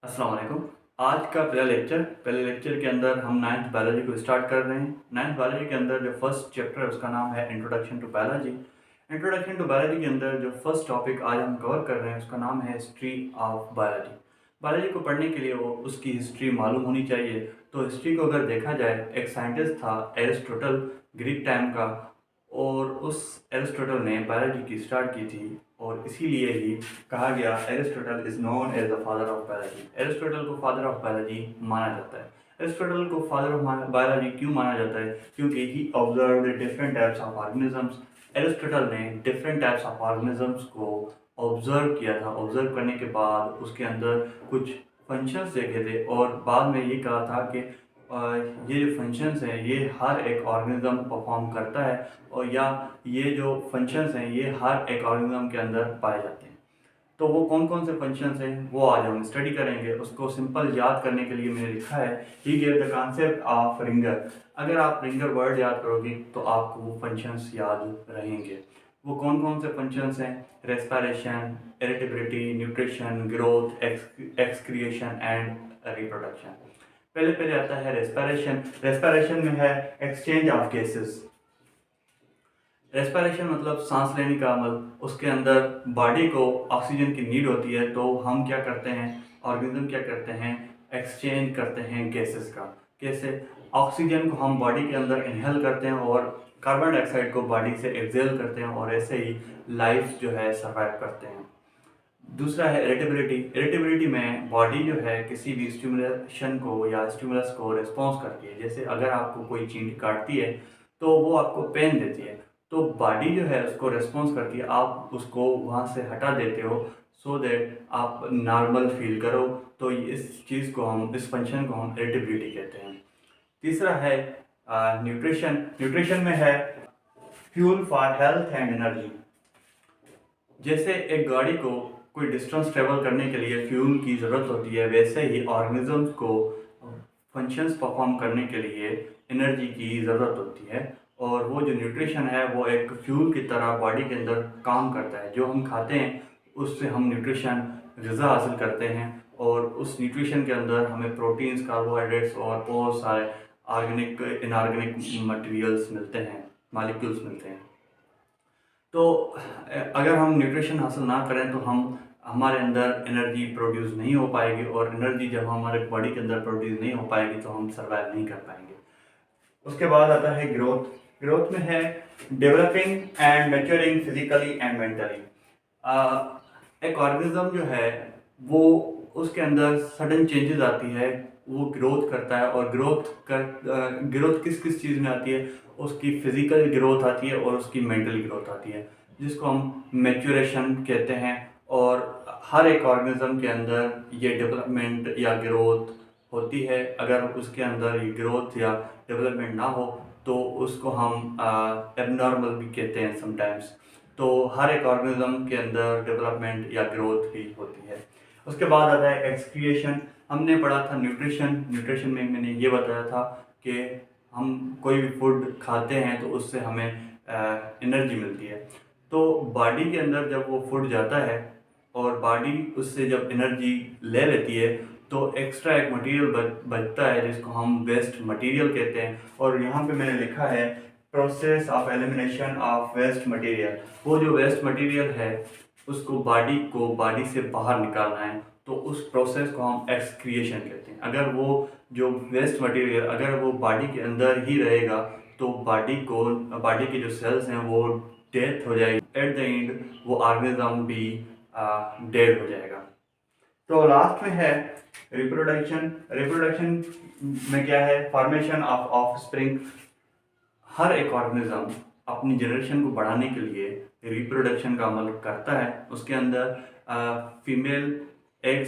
अस्सलाम वालेकुम। आज का पहले लेक्चर के अंदर हम 9th बायोलॉजी को स्टार्ट कर रहे हैं। 9th बायोलॉजी के अंदर जो फर्स्ट चैप्टर है उसका नाम है introduction to biology. Introduction to biology के अंदर जो फर्स्ट टॉपिक आज हम कवर कर रहे हैं उसका नाम है हिस्ट्री ऑफ बायोलॉजी। बायोलॉजी को पढ़ने के लिए वो उसकी हिस्ट्री मालूम होनी चाहिए। तो हिस्ट्री को अगर देखा जाए, एक साइंटिस्ट था एरिस्टोटल, ग्रीक टाइम का, और उस एरिस्टोटल ने बायोलॉजी की स्टार्ट की थी और इसीलिए ही कहा गया Aristotle is known as the father of biology. Aristotle को फादर ऑफ बायोलॉजी माना जाता है। एरिस्टोटल को फादर ऑफ बायोलॉजी क्यों माना जाता है? क्योंकि he observed different types of organisms. Aristotle ने डिफरेंट टाइप्स ऑफ ऑर्गेनिजम्स को ऑब्जर्व किया था। ऑब्जर्व करने के बाद उसके अंदर कुछ फंक्शंस देखे थे और बाद में ये कहा था कि ये जो फंक्शंस हैं ये हर एक ऑर्गेनिज्म परफॉर्म करता है, और या ये जो फंक्शंस हैं ये हर एक ऑर्गेनिज्म के अंदर पाए जाते हैं। तो वो कौन कौन से फंक्शंस हैं वो आज हम स्टडी करेंगे। उसको सिंपल याद करने के लिए मैंने लिखा है he gave the concept of ringer. अगर आप रिंगर वर्ड याद करोगे तो आपको वो फंक्शंस याद रहेंगे। वो कौन कौन से फंक्शंस हैं? Respiration, irritability, nutrition, growth, excretion and reproduction. पहले पहले आता है रेस्पिरेशन। रेस्पिरेशन में है एक्सचेंज ऑफ गैसेस। रेस्पिरेशन मतलब सांस लेने का अमल। उसके अंदर बॉडी को ऑक्सीजन की नीड होती है, तो हम क्या करते हैं, ऑर्गेनिज्म क्या करते हैं, एक्सचेंज करते हैं गैसेस का। कैसे? ऑक्सीजन को हम बॉडी के अंदर इनहेल करते हैं और कार्बन डाइऑक्साइड को बॉडी से एक्सहेल करते हैं, और ऐसे ही लाइफ जो है सर्वाइव करते हैं। दूसरा है इरिटेबिलिटी। इरिटेबिलिटी में बॉडी जो है किसी भी स्टिमुलेशन को या स्टिमुलस को रिस्पॉन्स करती है। जैसे अगर आपको कोई चींटी काटती है तो वो आपको पेन देती है, तो बॉडी जो है उसको रिस्पॉन्स करती है, आप उसको वहाँ से हटा देते हो सो दैट आप नॉर्मल फील करो। तो इस चीज़ को हम, इस फंक्शन को हम इरिटेबिलिटी कहते हैं। तीसरा है न्यूट्रिशन। न्यूट्रिशन में है fuel for health and energy. जैसे एक गाड़ी को कोई डिस्टेंस ट्रेवल करने के लिए फ्यूल की ज़रूरत होती है, वैसे ही ऑर्गेनिजम्स को फंक्शंस परफॉर्म करने के लिए एनर्जी की ज़रूरत होती है। और वो जो न्यूट्रिशन है वो एक फ्यूल की तरह बॉडी के अंदर काम करता है। जो हम खाते हैं उससे हम न्यूट्रिशन, ग़िज़ा हासिल करते हैं, और उस न्यूट्रिशन के अंदर हमें प्रोटीन्स, कार्बोहाइड्रेट्स और बहुत सारे ऑर्गेनिक, इनऑर्गेनिक मटेरियल्स मिलते हैं, मॉलिक्यूल्स मिलते हैं। तो अगर हम न्यूट्रिशन हासिल ना करें तो हमारे अंदर एनर्जी प्रोड्यूस नहीं हो पाएगी, और एनर्जी जब हमारे बॉडी के अंदर प्रोड्यूस नहीं हो पाएगी तो हम सर्वाइव नहीं कर पाएंगे। उसके बाद आता है ग्रोथ। ग्रोथ में है developing and maturing physically and mentally. एक ऑर्गेनिज्म जो है वो, उसके अंदर सडन चेंजेस आती है, वो ग्रोथ करता है, और ग्रोथ किस किस चीज़ में आती है? उसकी फिजिकल ग्रोथ आती है और उसकी मेंटल ग्रोथ आती है, जिसको हम मैच्योरेशन कहते हैं। और हर एक ऑर्गेनिज्म के अंदर ये डेवलपमेंट या ग्रोथ होती है। अगर उसके अंदर ये ग्रोथ या डेवलपमेंट ना हो तो उसको हम एबनॉर्मल भी कहते हैं समटाइम्स। तो हर एक ऑर्गेनिज्म के अंदर डेवलपमेंट या ग्रोथ भी होती है। उसके बाद आता है एक्सक्रिएशन। हमने पढ़ा था न्यूट्रिशन। न्यूट्रिशन में मैंने ये बताया था कि हम कोई भी फूड खाते हैं तो उससे हमें एनर्जी मिलती है। तो बॉडी के अंदर जब वो फूड जाता है और बॉडी उससे जब एनर्जी ले लेती है तो एक्स्ट्रा एक मटेरियल बचता है जिसको हम वेस्ट मटेरियल कहते हैं। और यहाँ पे मैंने लिखा है process of elimination of waste material. वो जो वेस्ट मटेरियल है उसको बॉडी से बाहर निकालना है, तो उस प्रोसेस को हम एक्सक्रिएशन कहते हैं। अगर वो जो वेस्ट मटेरियल अगर वो बॉडी के अंदर ही रहेगा तो बॉडी के जो सेल्स हैं वो डेथ हो जाएगी। एट द एंड वो ऑर्गेनिज्म भी डेड हो जाएगा। तो लास्ट में है रिप्रोडक्शन। रिप्रोडक्शन में क्या है? Formation of offspring. हर एक ऑर्गेनिज्म अपनी जनरेशन को बढ़ाने के लिए रिप्रोडक्शन का अमल करता है। उसके अंदर फीमेल एग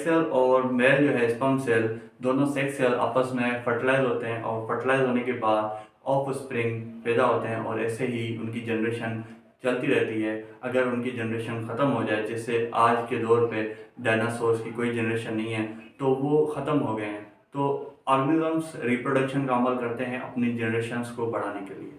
सेल और मेल जो है स्पर्म सेल, दोनों सेक्स सेल आपस में फर्टिलाइज होते हैं, और फर्टिलाइज होने के बाद ऑफस्प्रिंग पैदा होते हैं, और ऐसे ही उनकी जनरेशन चलती रहती है। अगर उनकी जनरेशन ख़त्म हो जाए, जैसे आज के दौर पे डायनासोर्स की कोई जनरेशन नहीं है तो वो ख़त्म हो गए हैं, तो ऑर्गेनिजम्स रिप्रोडक्शन का अमल करते हैं अपनी जनरेशन्स को बढ़ाने के लिए।